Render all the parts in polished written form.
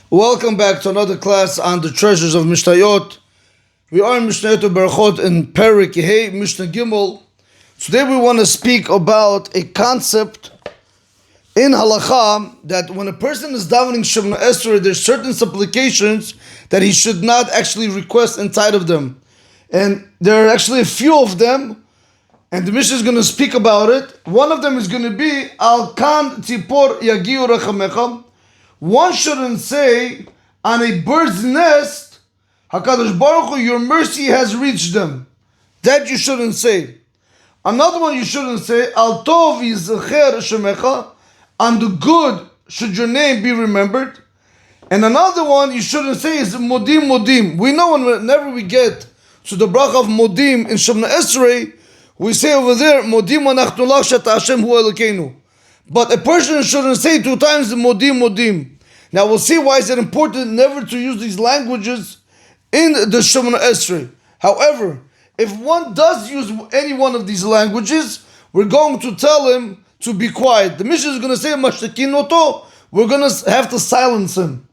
Welcome back to another class on the Treasures of Mishnayot. We are in Mishnayot Berachot in Perek, Mishna Gimel. Today we want to speak about a concept in Halakha that when a person is davening Shemona Esrei, there's certain supplications that he should not actually request inside of them. And there are actually a few of them, and the Mishnah is going to speak about it. One of them is going to be Al Kan Tzipor Yagiu Rachamecha. One shouldn't say on a bird's nest, HaKadosh Baruch Hu, your mercy has reached them. That you shouldn't say. Another one you shouldn't say, Al Tov Yizecher Shemecha, on the good should your name be remembered. And another one you shouldn't say is Modim Modim. We know whenever we get to the bracha of Modim in Shemona Esrei, we say over there, Modim Anachnu Lach Shata Hashem Hu Elokeinu. But a person shouldn't say 2 times the Modim Modim. Now we'll see why is it important never to use these languages in the Shemona Esrei. However, if one does use any one of these languages, we're going to tell him to be quiet. The Mishnah is going to say Mashtakin Oto. We're going to have to silence him.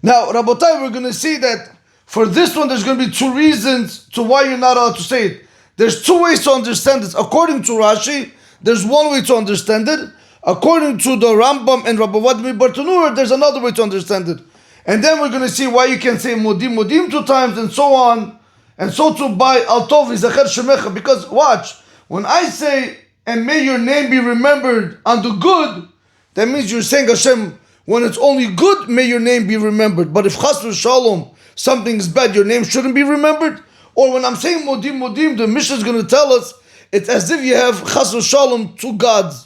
Now, Rabotai, we're going to see that for this one, there's going to be 2 reasons to why you're not allowed to say it. There's 2 ways to understand this. According to Rashi, there's one way to understand it. According to the Rambam and Rabbi Vladimir Bartanura, there's another way to understand it. And then we're going to see why you can say Modim Modim 2 times and so on. And so too by Al Tov Yizecher Shemecha. Because watch, when I say, and may your name be remembered on the good, that means you're saying Hashem, when it's only good, may your name be remembered. But if Chas v'Shalom, something is bad, your name shouldn't be remembered. Or when I'm saying Modim Modim, the Mishnah is going to tell us, it's as if you have Chas v'Shalom 2 gods.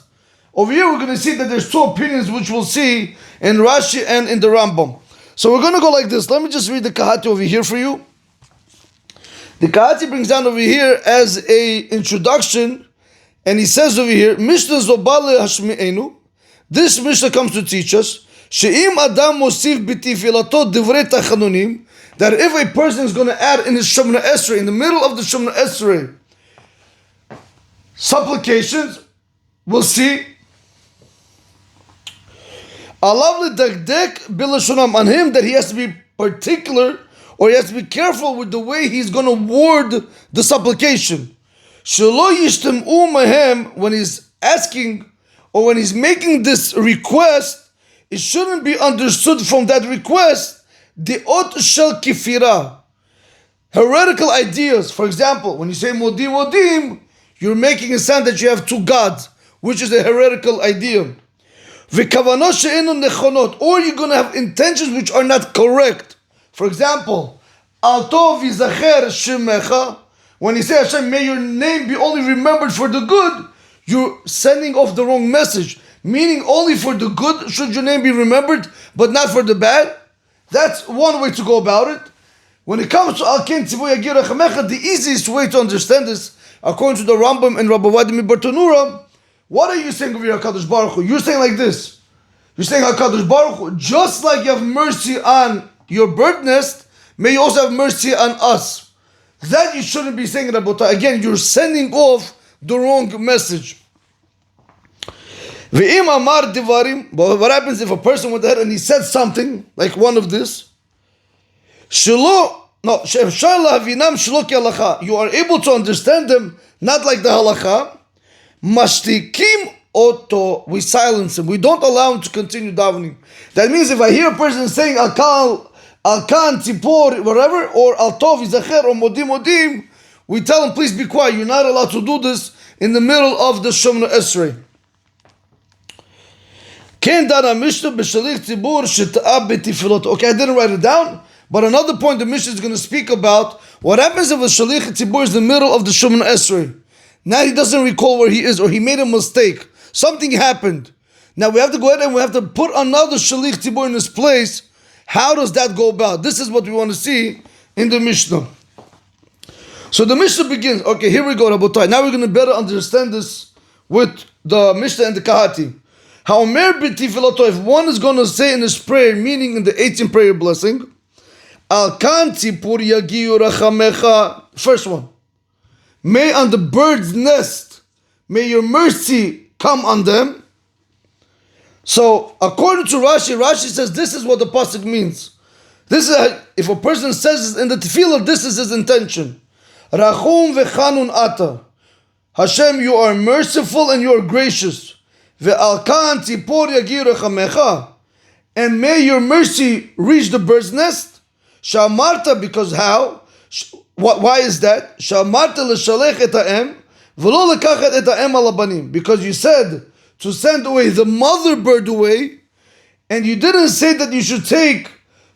Over here we're going to see that there's 2 opinions which we'll see in Rashi and in the Rambam. So we're going to go like this. Let me just read the Kahati over here for you. The Kahati brings down over here as a introduction, and he says over here, Mishna Zobale Hashmi'enu. This Mishnah comes to teach us, She'im Adam Mosif B'tifilato Divrei Tachanunim, that if a person is going to add in his Shemona Esrei, in the middle of the Shemona Esrei, supplications, we'll see, on him that he has to be particular, or he has to be careful with the way he's going to word the supplication. When he's asking or when he's making this request, it shouldn't be understood from that request the ot shel kifira, heretical ideas. For example, when you say modim modim, you're making it sound that you have 2 gods, which is a heretical idea. Or you're going to have intentions which are not correct. For example, Al Tov Yizecher Shemecha, when you say Hashem, may your name be only remembered for the good, you're sending off the wrong message. Meaning only for the good should your name be remembered, but not for the bad. That's one way to go about it. When it comes to Al Ken Tzivu Yagir Rachamecha, the easiest way to understand this, according to the Rambam and Rabbi Vladimir Bartanura, what are you saying over here, HaKadosh Baruch Hu? You're saying like this. You're saying, HaKadosh Baruch Hu, just like you have mercy on your bird nest, may you also have mercy on us. That you shouldn't be saying, Rabbota. Again, you're sending off the wrong message. Ve'im amar divarim. But what happens if a person went ahead and he said something, like one of this? You are able to understand them, not like the halakha. Mashtikim oto, we silence him. We don't allow him to continue davening. That means if I hear a person saying Al Kan Tzipor, whatever, or Al Tov Yizecher or Modim Modim, we tell him, please be quiet. You're not allowed to do this in the middle of the Shemona Esrei. Okay, I didn't write it down, but another point the Mishnah is going to speak about, what happens if a Shalich Tzibur is in the middle of the Shemona Esrei? Now he doesn't recall where he is, or he made a mistake. Something happened. Now we have to go ahead and we have to put another Shalich Tzibur in his place. How does that go about? This is what we want to see in the Mishnah. So the Mishnah begins. Okay, here we go, Rabotai. Now we're going to better understand this with the Mishnah and the Kahati. Ha'omer b'tifilato, if one is going to say in his prayer, meaning in the 18th prayer blessing, Al kan tzipur yagiu rachamecha, first one. May on the bird's nest, may your mercy come on them. So according to Rashi, Rashi says this is what the pasuk means. This is if a person says in the tefillah, this is his intention. Rachum v'chanun ata. Hashem, you are merciful and you are gracious. Ve'al kan tzipor yagir rechamecha. And may your mercy reach the bird's nest. Shamarta, because how? Why is that? Shamarta l'shalech et ha'em v'lo lekachet et ha'em al habanim. Because you said to send away the mother bird away, and you didn't say that you should take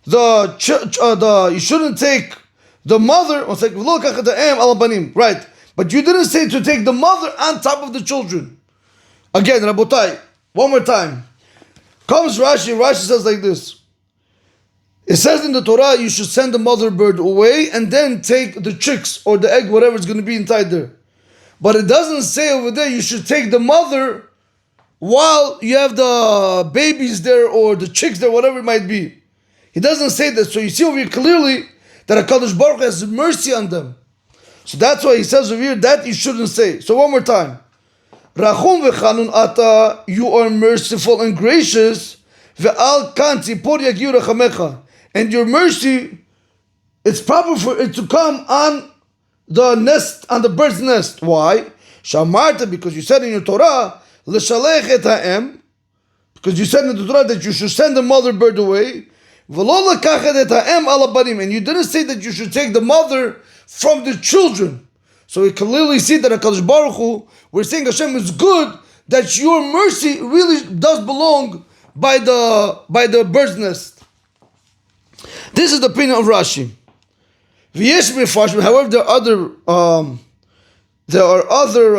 you shouldn't take the mother. Right, but you didn't say to take the mother on top of the children. Again, Rabotai, one more time. Comes Rashi. Rashi says like this. It says in the Torah you should send the mother bird away and then take the chicks or the egg, whatever is going to be inside there. But it doesn't say over there you should take the mother while you have the babies there or the chicks there, whatever it might be. He doesn't say that. So you see over here clearly that HaKadosh Baruch Hu has mercy on them. So that's why he says over here that you shouldn't say. So one more time. Rachum v'chanun ata, you are merciful and gracious. Ve'al kan tzipor yagiu rechamecha. And your mercy, it's proper for it to come on the nest, on the bird's nest. Why? Shamarta, because you said in your Torah, l'shalech et ha'em, because you said in the Torah that you should send the mother bird away, v'lo lekachet et ha'em al habanim, and you didn't say that you should take the mother from the children. So we clearly see that HaKadosh Baruch Hu, we're saying Hashem is good, that your mercy really does belong by the bird's nest. This is the opinion of Rashi. However, there are other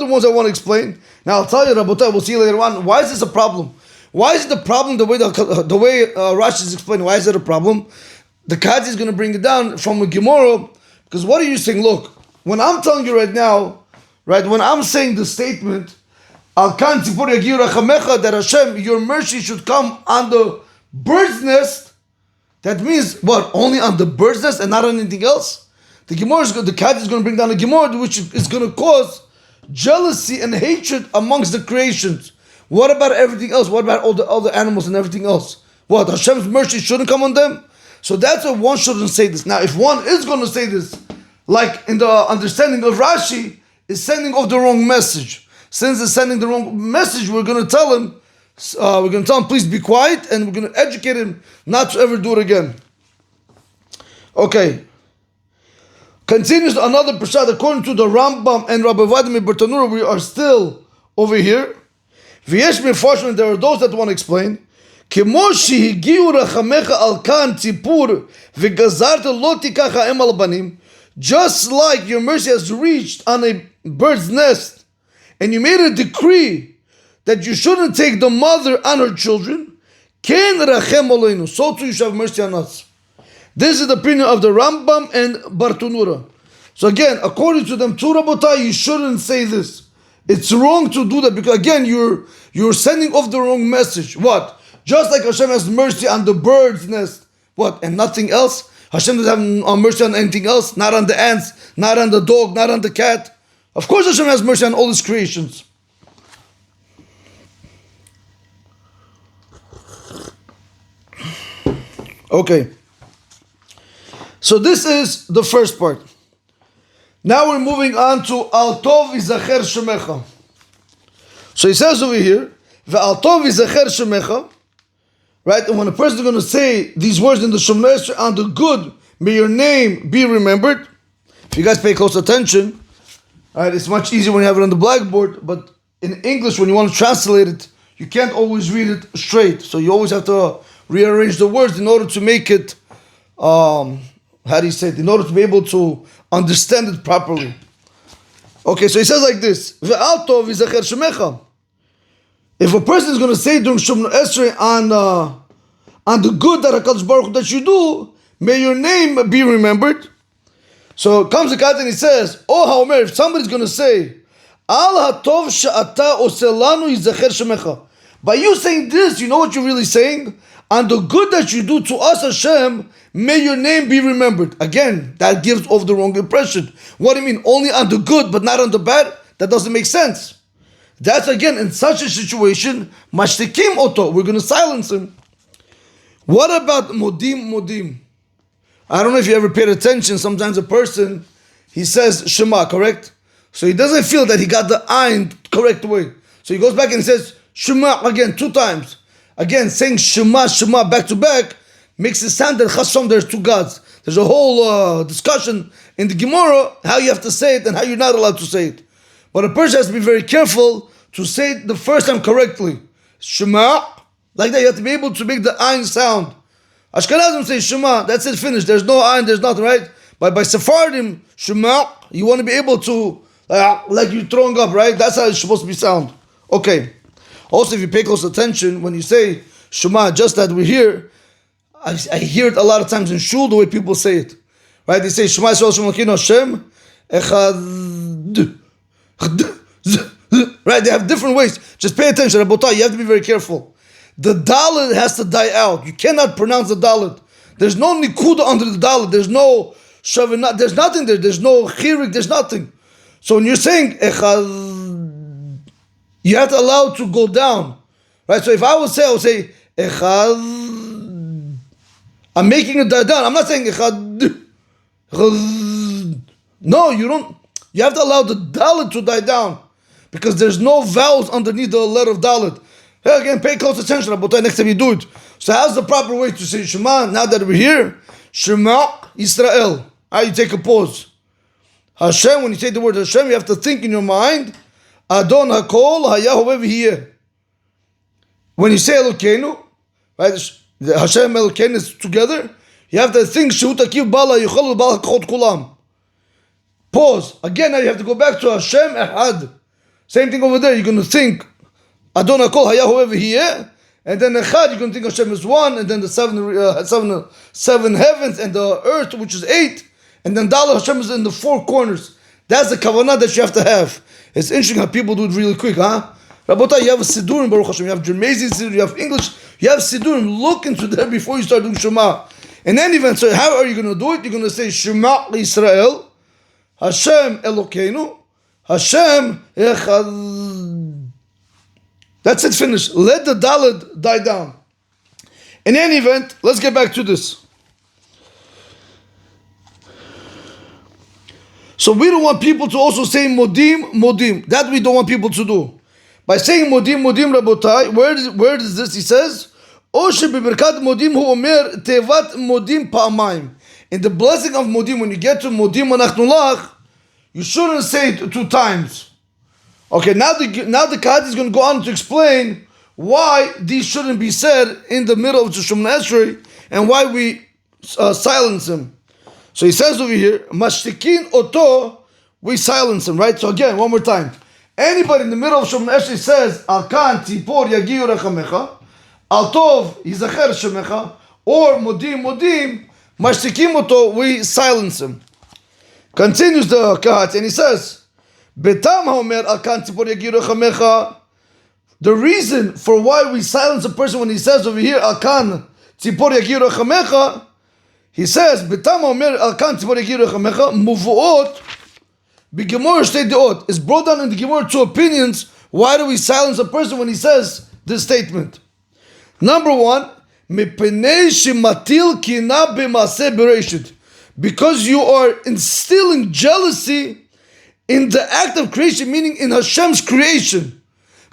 ones I want to explain. Now I'll tell you, Rabotai, we'll see later on. Why is this a problem? Why is it a problem the way Rashi is explaining? Why is it a problem? The Kazi is going to bring it down from a Gemara, because what are you saying? Look, when I'm telling you right now, right, when I'm saying the statement, Al kan tzipor yagiu rechamecha, that Hashem, your mercy should come on the bird's nest, that means what? Only on the bird's nest and not on anything else? The Kazi is going to bring down a Gemara which is going to cause jealousy and hatred amongst the creations. What about everything else? What about all the other animals and everything else? What? Hashem's mercy shouldn't come on them? So that's why one shouldn't say this. Now, if one is going to say this, like in the understanding of Rashi, is sending off the wrong message. Since it's sending the wrong message, we're going to tell him, please be quiet, and we're going to educate him not to ever do it again. Okay. Continues another Prashad, according to the Rambam and Rabbi Vladimir Bertanura, we are still over here. V'yesh mefarshim, there are those that want to explain. Kemo shehigiu rechamecha al kan tzipur v'gazarta lo tikach ha'em al banim, just like your mercy has reached on a bird's nest, and you made a decree that you shouldn't take the mother and her children, ken rachem aleinu, so too you shall have mercy on us. This is the opinion of the Rambam and Bartunura. So again, according to them, Tu Rabotai, you shouldn't say this. It's wrong to do that, because again, you're sending off the wrong message. What? Just like Hashem has mercy on the bird's nest. What? And nothing else? Hashem doesn't have mercy on anything else? Not on the ants, not on the dog, not on the cat. Of course Hashem has mercy on all His creations. Okay. So this is the first part. Now we're moving on to Al Tov Yizacher Shemecha. So he says over here, Ve'al Tov Yizacher Shemecha, right? And when a person is going to say these words in the Shemona Esrei, on the good, may your name be remembered. If you guys pay close attention, right, it's much easier when you have it on the blackboard, but in English, when you want to translate it, you can't always read it straight. So you always have to rearrange the words in order to make it, how do you say it? In order to be able to understand it properly. Okay, so he says like this: Ve'al tov yizacher shemecha. If a person is going to say during Shemona Esrei on the good that HaKadosh Baruch Hu that you do, may your name be remembered. So comes the cat and he says, "Oh, Haomer, if somebody's going to say, Al hatov she'ata oselanu yizacher shemecha." By you saying this, you know what you're really saying? On the good that you do to us, Hashem, may your name be remembered. Again, that gives off the wrong impression. What do you mean? Only on the good, but not on the bad? That doesn't make sense. That's again, in such a situation, mashtikim oto, we're going to silence him. What about modim? I don't know if you ever paid attention. Sometimes a person, he says Shema, correct? So he doesn't feel that he got the ayin correct way. So he goes back and says Shema again 2 times. Again, saying Shema back to back makes it sound that Chasam, there's 2 gods. There's a whole discussion in the Gemara how you have to say it and how you're not allowed to say it. But a person has to be very careful to say it the first time correctly. Shema, like that, you have to be able to make the ayin sound. Ashkenazim say Shema, that's it, finished. There's no ayin, there's nothing, right? But by Sephardim, Shema, you want to be able to, like you're throwing up, right? That's how it's supposed to be sound. Okay. Also, if you pay close attention, when you say Shema, just that we hear, I hear it a lot of times in shul, the way people say it. Right? They say Shema Yisrael Shem Elokeinu Hashem Echad. Right? They have different ways. Just pay attention. Rabotai, you have to be very careful. The dalet has to die out. You cannot pronounce the dalet. There's no nikuda under the dalet. There's no shavinat. There's nothing there. There's no chirik. There's nothing. So when you're saying echad, you have to allow it to go down. Right? So if I would say echad, I'm making it die down. I'm not saying echad. No, you don't. You have to allow the dalet to die down, because there's no vowels underneath the letter of dalet. Hey, again, pay close attention, Rabotai, next time you do it. So how's the proper way to say Shema now that we're here? Shema Yisrael. You take a pause. Hashem, when you say the word Hashem, you have to think in your mind, Adon HaKol Hayah whoever he is. When you say Elokeinu, right, Hashem Elokeinu is together, you have to think Shehu Takiv Bala Yuchol Bala Chod Kulam. Pause. Again, now you have to go back to Hashem Echad. Same thing over there. You're going to think Adon HaKol Hayah whoever he is, and then Echad, you're going to think Hashem is 1, and then the seven heavens and the earth, which is 8, and then Dala Hashem is in the 4 corners. That's the kavanah that you have to have. It's interesting how people do it really quick, huh? Rabotai, you have a Sidurim, Baruch Hashem, you have Jermezi Sidur, you have English, you have Sidurim. Look into that before you start doing Shema. In any event, so how are you going to do it? You're going to say Shema Yisrael, Hashem Elokeinu, Hashem Echad. That's it, finished. Let the Dalet die down. In any event, let's get back to this. So we don't want people to also say Modim. That we don't want people to do. By saying Modim, Rabotai, where is this? He says, Oshe b'berkat Modim hu omer tevat Modim pa'amayim. In the blessing of Modim, when you get to Modim anachnu lach, you shouldn't say it 2 times. Okay, now the Kahati is going to go on to explain why these shouldn't be said in the middle of the Shemona Esrei and why we silence him. So he says over here, Mashtikin oto, we silence him, right? So again, one more time. Anybody in the middle of Shemona Esrei says, Al kan tipor yagiyu rechamecha, Al tov yizacher shemecha, or Modim, Mashtikin oto, we silence him. Continues the Kahati and he says, the reason for why we silence a person when he says over here, Akan Tzipor Yagiru Chamecha, he says, Betam Omer Akan Tzipor Yagiru Chamecha, Muvuot, B'Gemor Shtei Deot, is brought down in the Gemor 2 opinions. Why do we silence a person when he says this statement? Number 1, Mipnei Shematil Kina B'Maseh Bereshit, because you are instilling jealousy in the act of creation, meaning in Hashem's creation.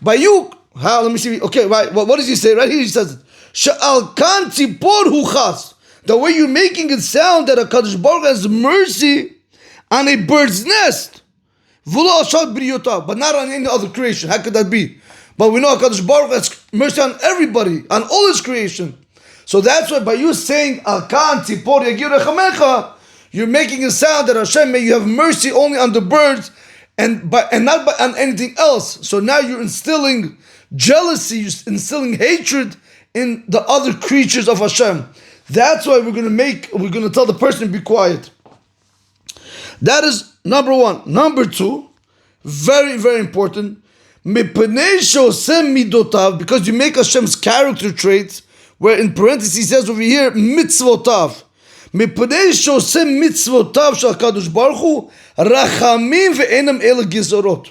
By you, let me see. Okay, right. What does he say? Right here he says it. Sha'al kan tzipor huchas. The way you're making it sound that HaKadosh Baruch has mercy on a bird's nest. V'lo ashad b'riyotav, but not on any other creation. How could that be? But we know HaKadosh Baruch has mercy on everybody, on all his creation. So that's why by you saying Al kan tzipor yagir rechamecha, you're making it sound that Hashem, may you have mercy only on the birds and not on anything else. So now you're instilling jealousy, you're instilling hatred in the other creatures of Hashem. That's why we're going to tell the person to be quiet. That is number 1. Number 2, very, very important, because you make Hashem's character traits, where in parentheses he says over here, mitzvotav. מפני שעושה מצוותיו של הקדוש ברוך הוא רחמים ואינם אלא גזרות.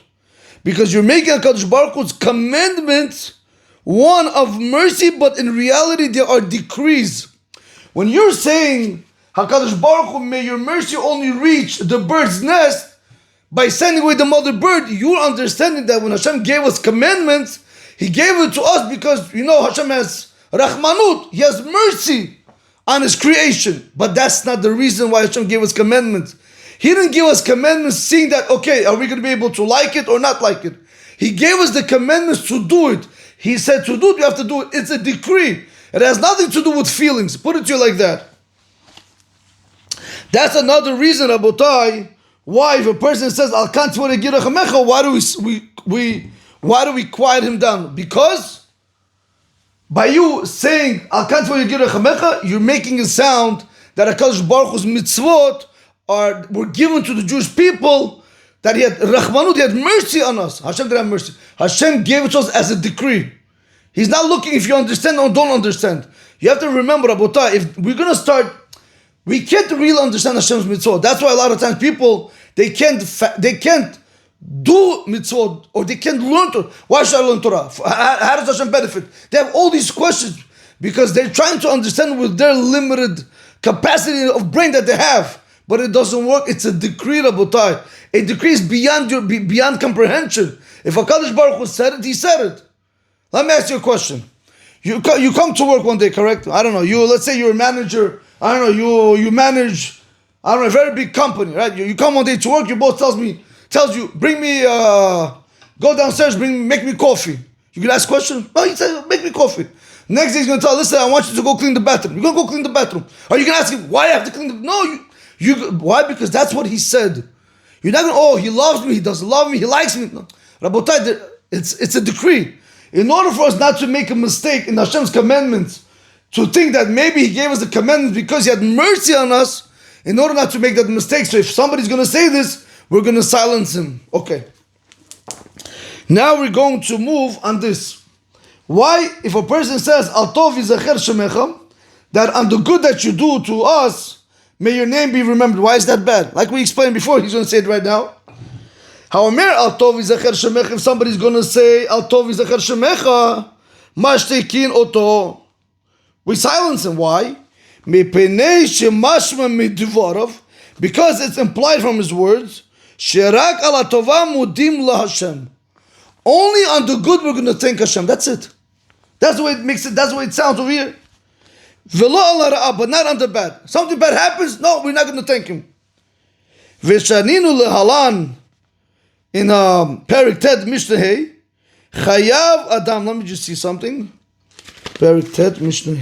Because you're making HaKadosh Baruch Hu's commandments one of mercy, but in reality they are decrees. When you're saying, HaKadosh Baruch Hu, may your mercy only reach the bird's nest by sending away the mother bird, you're understanding that when Hashem gave us commandments, He gave it to us because, Hashem has Rahmanut, He has mercy on His creation. But that's not the reason why Hashem gave us commandments. He didn't give us commandments seeing that, okay, are we going to be able to like it or not like it? He gave us the commandments to do it. He said to do it, you have to do it. It's a decree. It has nothing to do with feelings. Put it to you like that. That's another reason, Rabotai, why if a person says, Al kan tzvore, why do we quiet him down? Because by you saying, Al kan tzvore, you're making it sound that HaKadosh Baruch Hu's mitzvot were given to the Jewish people, that He had Rahmanut, He had mercy on us. Hashem didn't have mercy. Hashem gave it to us as a decree. He's not looking if you understand or don't understand. You have to remember, Rabotai, if we're going to start, we can't really understand Hashem's mitzvot. That's why a lot of times people, they can't do mitzvot, or they can't learn Torah. Why should I learn Torah? How does Hashem benefit? They have all these questions because they're trying to understand with their limited capacity of brain that they have. But it doesn't work. It's a decree, Rabotai. A decree is beyond comprehension. If HaKadosh Baruch Hu said it, He said it. Let me ask you a question. You come to work one day, correct? I don't know. Let's say you're a manager. I don't know. You manage, I don't know, a very big company, right? You come one day to work. Your boss tells you, bring me, go downstairs, make me coffee. You can ask a question. No, he says, make me coffee. Next day he's going to tell, listen, I want you to go clean the bathroom. You're going to go clean the bathroom. Or you can ask him, why I have to clean the bathroom? No, why? Because that's what he said. You're not going, he loves me, he doesn't love me, he likes me. No. Rabotai, it's a decree. In order for us not to make a mistake in Hashem's commandments, to think that maybe He gave us the commandments because He had mercy on us, in order not to make that mistake. So if somebody's going to say this, we're going to silence him. Okay. Now we're going to move on this. Why, if a person says, Al tov yizacher shemecha, that on the good that you do to us, may your name be remembered. Why is that bad? Like we explained before, he's going to say it right now. However, Al tov yizacher shemecha, if somebody's going to say, Al tov yizacher shemecha, mashtekin oto, we silence him. Why? Mipnei shemashma midvarav, because it's implied from his words, sherak ala tova mudim laHashem. Only on the good we're going to thank Hashem. That's it. That's the way it makes it. That's the way it sounds over here. Velo ala ra'a, but not on the bad. Something bad happens. No, we're not going to thank him. Veshaninu lehalan in Perek Tet Mishnah Chayav Adam. Let me just see something. Perek Tet Mishnah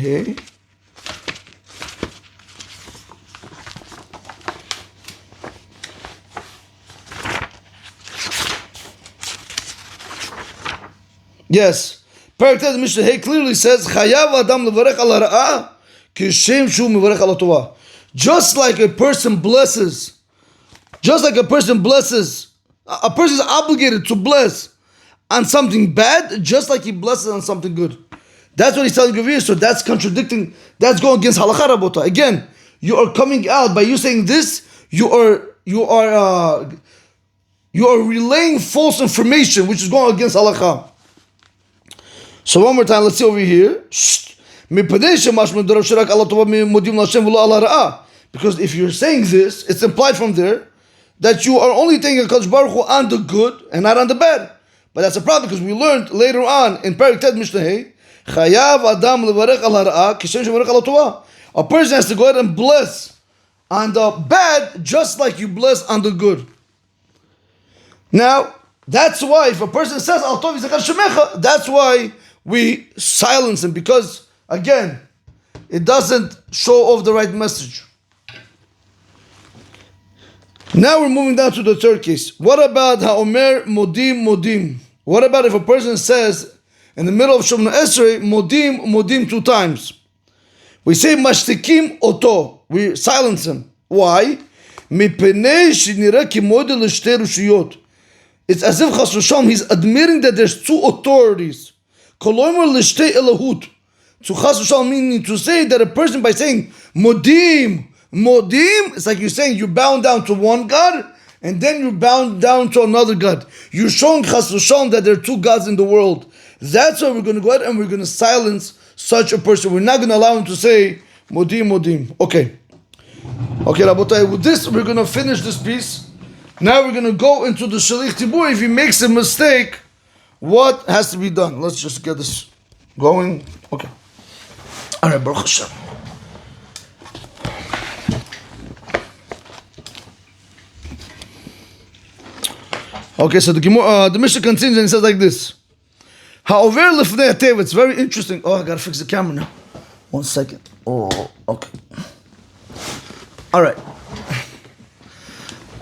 Yes. Perek Tet Mishnah clearly says, Chayav Adam levarech ala ra'a kishem shu mevarech ala tova. Just like a person blesses, a person is obligated to bless on something bad, just like he blesses on something good. That's what he's telling you here. So that's contradicting, that's going against halakha, Rabota. Again, you are coming out by you saying this, you are relaying false information, which is going against halakha. So one more time, let's see over here. Because if you're saying this, it's implied from there that you are only thanking HaKadosh Baruch Hu on the good and not on the bad. But that's a problem because we learned later on in Perek Tet Mishnah Chayav Adam levarech ala ra'a kishem shevarech ala tova. A person has to go ahead and bless on the bad just like you bless on the good. Now, that's why if a person says Al tov yizacher shemecha, that's why we silence him, because again, it doesn't show off the right message. Now we're moving down to the third case. What about ha'omer modim modim? What about if a person says in the middle of Shemona Esrei modim modim 2 times? We say mashtikim oto. We silence him. Why? Mipnei shenira ki model l'shtei rushiyot. It's as if Chas v'shalom he's admitting that there's 2 authorities. Kolomer l'shtei elahut. To Chas v'shalom meaning to say that a person by saying modim, it's like you're saying you're bound down to one God and then you're bound down to another God. You're showing chas v'shalom that there are two gods in the world. That's why we're going to go ahead and we're going to silence such a person. We're not going to allow him to say modim modim. Okay, Rabotai. With this, we're going to finish this piece. Now we're going to go into the shalich tibur. If he makes a mistake, what has to be done? Let's just get this going. Okay. All right, Baruch Hashem. Okay, so the Mishnah continues and it says like this. However, lifnei hateva, it's very interesting. Oh, I gotta fix the camera now. 1 second. Oh, okay. All right.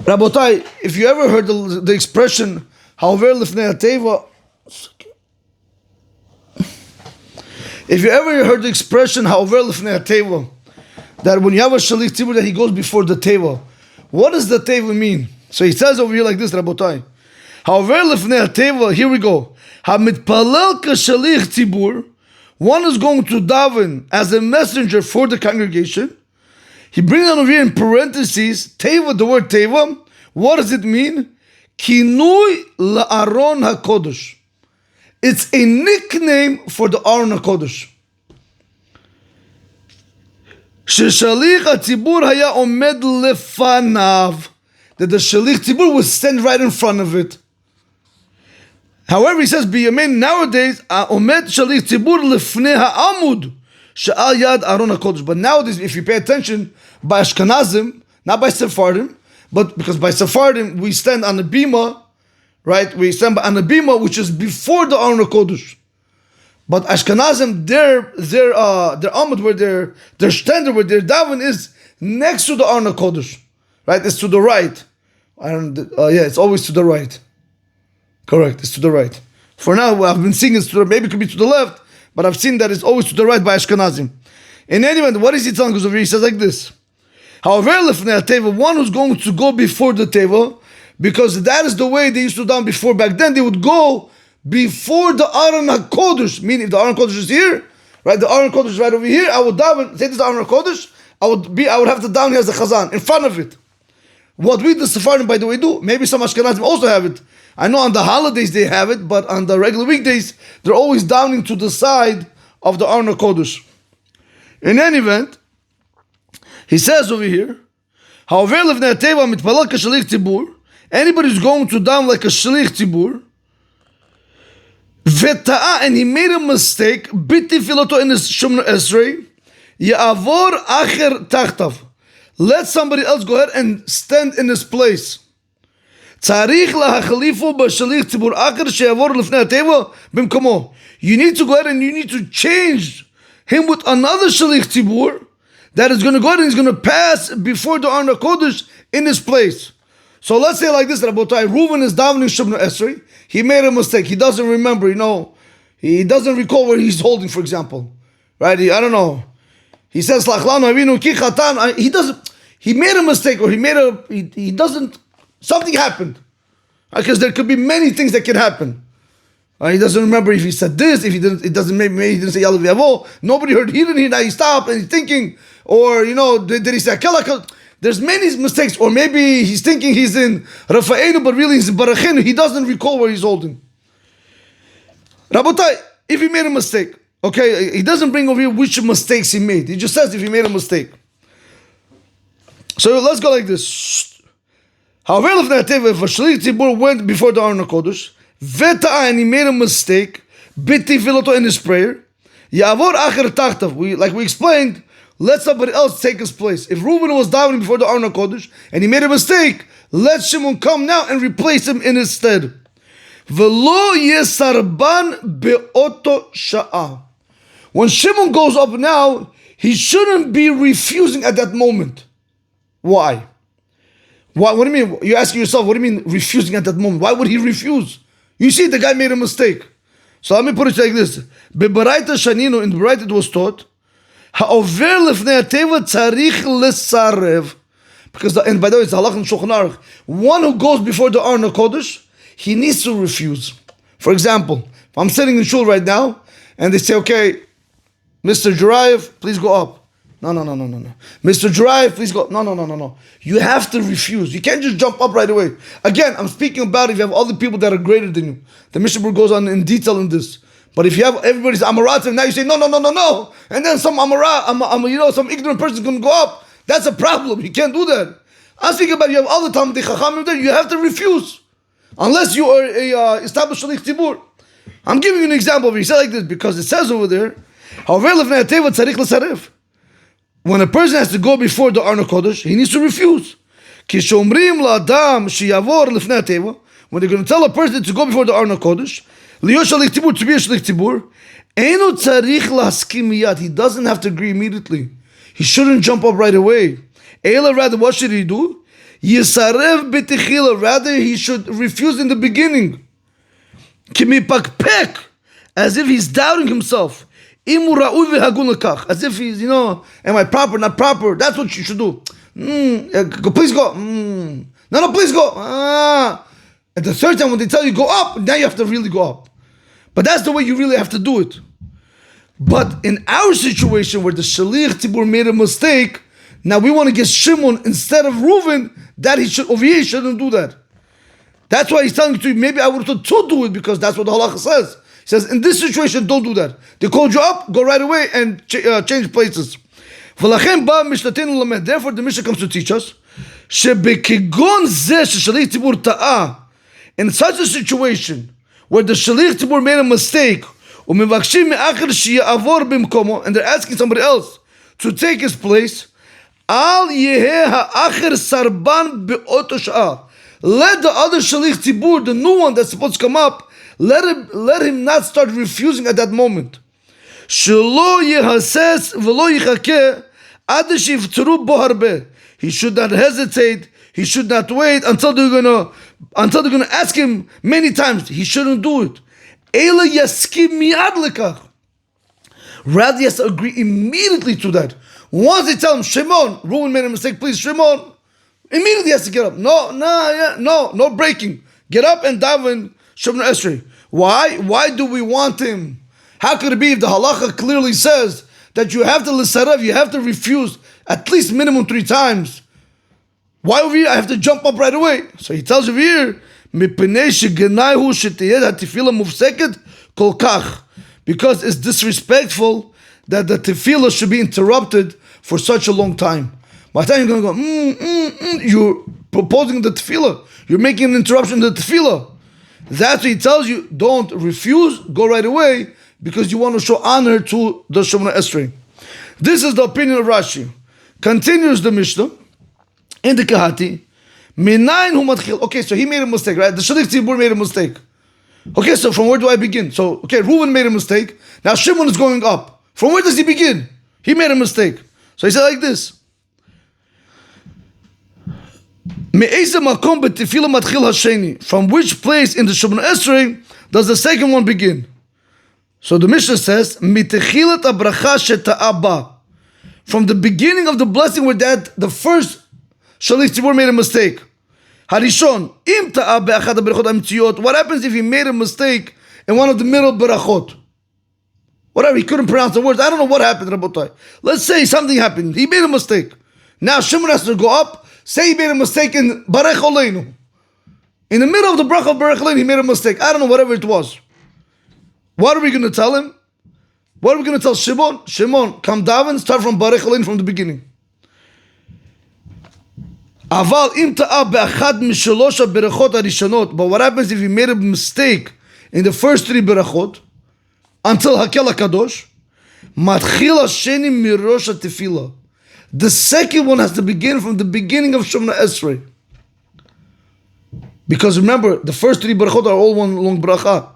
Rabotai, if you ever heard the expression, however, lifnei hateva, if you ever heard the expression, however, lifnei hateva, that when you have a shalich tzibur that he goes before the teva, what does the teva mean? So he says over here like this, Rabotai. However, lifnei hateva, here we go. Hamitpalel kashalich tzibur, one is going to daven as a messenger for the congregation. He brings down over here in parentheses, teva, the word teva. What does it mean? Kinui la'aron hakodesh. It's a nickname for the Aron HaKodesh. Sheshalich hatzibur haya omed lefanav, that the shalich tzibur would stand right in front of it. However, he says, biyamin, nowadays, omed shalich tzibur lefnei ha'amud she'al yad Aron HaKodesh. But nowadays, if you pay attention, by Ashkenazim, not by Sephardim, but because by Sephardim, we stand on the bima, right? We stand on the bima, which is before the Aron HaKodesh. But Ashkenazim, their amud, where their standard, where their daven is next to the Aron HaKodesh, right? It's to the right. It's always to the right. Correct, it's to the right. For now, I've been seeing it's to the, maybe it could be to the left, but I've seen that it's always to the right by Ashkenazim. In any event, what is he telling us over here? He says like this. However, lifnei hateva, one who's going to go before the teva, because that is the way they used to daven before. Back then, they would go before the Aron HaKodesh, meaning if the Aron HaKodesh is here, right, the Aron HaKodesh is right over here, I would daven, say this is the Aron HaKodesh, I would have to down here as the chazan, in front of it. What we, the Sephardim, by the way, do, maybe some Ashkenazim also have it. I know on the holidays they have it, but on the regular weekdays, they're always downing to the side of the Aron HaKodesh. In any event, he says over here, however, lifnei hateva mitpalel kashalich tzibur, anybody who's going to down like a shalich tzibur, v'ta'a, and he made a mistake, biti filoto in his Shemona Esrei, ya'avor acher tachtav, let somebody else go ahead and stand in his place. Tzarich lahachalifu b'shalich tzibur acher she'yavor lifnei hateva b'mkomo. You need to go ahead and you need to change him with another shalich tzibur that is going to go ahead and he's going to pass before the Aron HaKodesh in his place. So let's say like this, Rabotai, Reuven is davening Shemona Esrei. He made a mistake. He doesn't remember, he doesn't recall where he's holding, for example. Right? I don't know. He says, Lachlanu avinu ki chatan. He made a mistake, or he doesn't, something happened. Because there could be many things that can happen. He doesn't remember if he said this, if he didn't, it doesn't, maybe he didn't say Yalav Yavo. Nobody heard, he didn't hear, now he stopped and he's thinking, or, did he say Akelakal? There's many mistakes, or maybe he's thinking he's in Rafa'enu, but really he's in Barachenu. He doesn't recall where he's holding. Rabotai, if he made a mistake, okay, he doesn't bring over here which mistakes he made. He just says if he made a mistake. So let's go like this. However, if a shalich tzibur went before the Aron HaKodesh, v'ta'a, and he made a mistake, biti filoto in his prayer, ya'avor acher tachtav, like we explained, let somebody else take his place. If Reuven was davening before the Aron HaKodesh and he made a mistake, let Shimon come now and replace him in his stead. V'lo yesarban be'oto sha'a. When Shimon goes up now, he shouldn't be refusing at that moment. Why? What do you mean? You're asking yourself, what do you mean refusing at that moment? Why would he refuse? You see, the guy made a mistake. So let me put it like this. Bebaraita shaninu, in the Baraita it was taught, ha'over lefnei hateva tzarich lesarev. Because, and by the way, it's halach and Shulchan Aruch. One who goes before the Aron HaKodesh, he needs to refuse. For example, if I'm sitting in shul right now, and they say, okay, Mr. Jurayev, please go up. No. Mr. Drive, please go. No. You have to refuse. You can't just jump up right away. Again, I'm speaking about if you have other people that are greater than you. The Mishnah goes on in detail in this. But if you have everybody's Amarat, and now you say, no. And then some Amarat, some ignorant person is going to go up. That's a problem. You can't do that. I'm speaking about you have other Talmidei Chachamim there. You have to refuse. Unless you are a established Shaliach Tzibur. I'm giving you an example over here. He said like this because it says over there, when a person has to go before the Arna Kodesh, he needs to refuse. When they're going to tell a person to go before the Arna Kodesh, to be a Shaliach Tzibur, he doesn't have to agree immediately. He shouldn't jump up right away. Rather, what should he do? Rather, he should refuse in the beginning. As if he's doubting himself. As if he's, am I proper, not proper? That's what you should do. Please go. No, please go. At the third time, when they tell you go up, now you have to really go up. But that's the way you really have to do it. But in our situation where the Shaliach Tzibur made a mistake, now we want to get Shimon instead of Reuven, that he shouldn't do that. That's why he's telling you, maybe I would have to do it because that's what the halacha says. He says, in this situation, don't do that. They called you up, go right away and change places. Therefore, the Mishnah comes to teach us, in such a situation where the Shaliach Tzibur made a mistake, and they're asking somebody else to take his place, let the other Shaliach Tzibur, the new one that's supposed to come up, let him not start refusing at that moment. He should not hesitate. He should not wait until they're gonna ask him many times. He shouldn't do it. Rather, he has to agree immediately to that. Once they tell him, Shimon, Reuven made a mistake, please, Shimon, immediately he has to get up. No breaking. Get up and daven Shemona Esrei. Why? Why do we want him? How could it be if the halacha clearly says that you have to l'sarev, you have to refuse at least minimum 3 times? Why over here I have to jump up right away? So he tells over here, because it's disrespectful that the tefillah should be interrupted for such a long time. By the time you're going to go, you're proposing the tefillah. You're making an interruption to the tefillah. That's what he tells you. Don't refuse. Go right away because you want to show honor to the Shemona Esrei. This is the opinion of Rashi. Continues the Mishnah in the Kahati. Okay, so he made a mistake, right? The Shaliach Tzibur made a mistake. Okay, so from where do I begin? So, okay, Reuven made a mistake. Now Shimon is going up. From where does he begin? He made a mistake. So he said like this. From which place in the Shemona Esrei does the second one begin? So the Mishnah says, from the beginning of the blessing where the first Shaliach Tzibur made a mistake. Harishon, what happens if he made a mistake in one of the middle berachot? Whatever, he couldn't pronounce the words. I don't know what happened, Rabotai. Let's say something happened. He made a mistake. Now Shimon has to go up. Say he made a mistake in Barech Oleinu. In the middle of the bracha of Barech Oleinu, he made a mistake. I don't know, whatever it was. What are we going to tell him? What are we going to tell Shimon? Shimon, come daven, start from Barech Oleinu from the beginning. Aval im ta'a be'achad mishalosh ha'berachot harishanot. But what happens if he made a mistake in the first 3 berachot until Hakel HaKadosh? Matchil ha'sheni mirosh ha'tefillah. The second one has to begin from the beginning of Shemona Esrei. Because remember, the first 3 berachot are all one long bracha.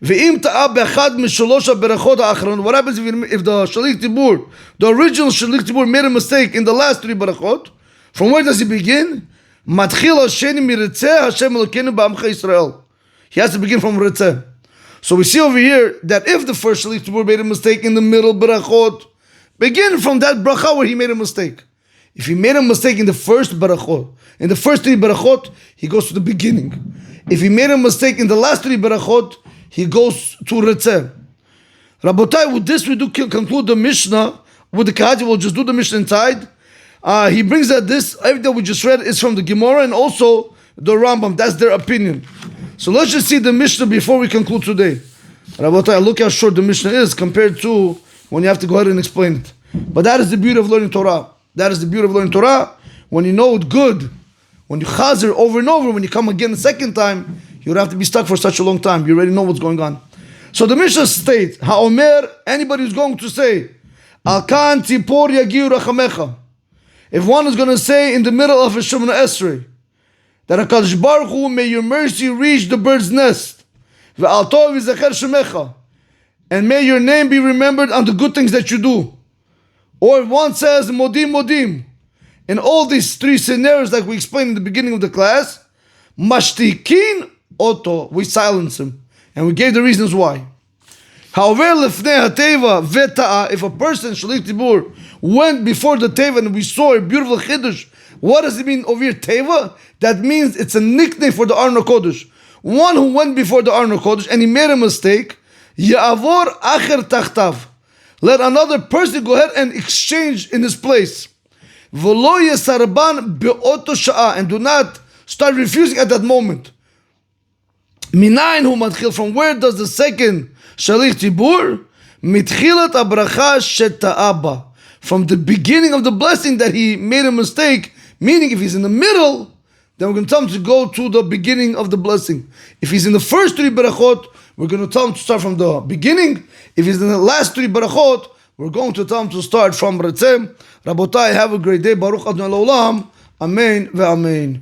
Ve'im ta'a be'achad mishalosh ha'berachot ha'achronot. What happens if the Shaliach Tzibur, the original Shaliach Tzibur, made a mistake in the last 3 berachot? From where does he begin? Matchil ha'sheni miretzeh Hashem Elokeinu ba'amcha Yisrael. He has to begin from Ritzeh. So we see over here that if the first Shaliach Tzibur made a mistake in the middle berachot, begin from that bracha where he made a mistake. If he made a mistake in the first berachot, in the first 3 berachot, he goes to the beginning. If he made a mistake in the last 3 berachot, he goes to Ritzeh. Rabotai, with this we do conclude the Mishnah with the Kahaji, we'll just do the Mishnah inside. He brings that everything that we just read is from the Gemara and also the Rambam. That's their opinion. So let's just see the Mishnah before we conclude today. Rabotai, look how short the Mishnah is compared to when you have to go ahead and explain it. But that is the beauty of learning Torah. That is the beauty of learning Torah. When you know it good, when you chazer over and over, when you come again the second time, you don't have to be stuck for such a long time. You already know what's going on. So the Mishnah states, Ha'omer, anybody who's going to say, Al-kan tipor yagiu rachamecha. If one is going to say in the middle of a Shemona Esrei, that HaKadosh Baruch Hu, may your mercy reach the bird's nest. Ve'al tov yizacher shemecha. And may your name be remembered on the good things that you do. Or if one says, Modim Modim. In all these three scenarios like we explained in the beginning of the class, Mashtikin Oto, we silence him. And we gave the reasons why. However, lefnei hateva veta'a, if a person, Shalik Tibur, went before the Teva and we saw a beautiful Chiddush, what does it mean over here, Teva? That means it's a nickname for the Arno Kodesh. One who went before the Arno Kodesh and he made a mistake, Ya'avor acher tachtav. Let another person go ahead and exchange in his place. V'lo yesarban be'oto sha'a, and do not start refusing at that moment. Minayin hu matchil, from where does the second Shalich Tibur? Mitchilat abracha sheta'aba, from the beginning of the blessing that he made a mistake, meaning if he's in the middle, then we're going to tell him to go to the beginning of the blessing. If he's in the first three barachot, we're going to tell him to start from the beginning. If he's in the last three barachot, we're going to tell him to start from Ratzem. Rabotai, have a great day. Baruch Adonai L'olam. Amen ve'amen.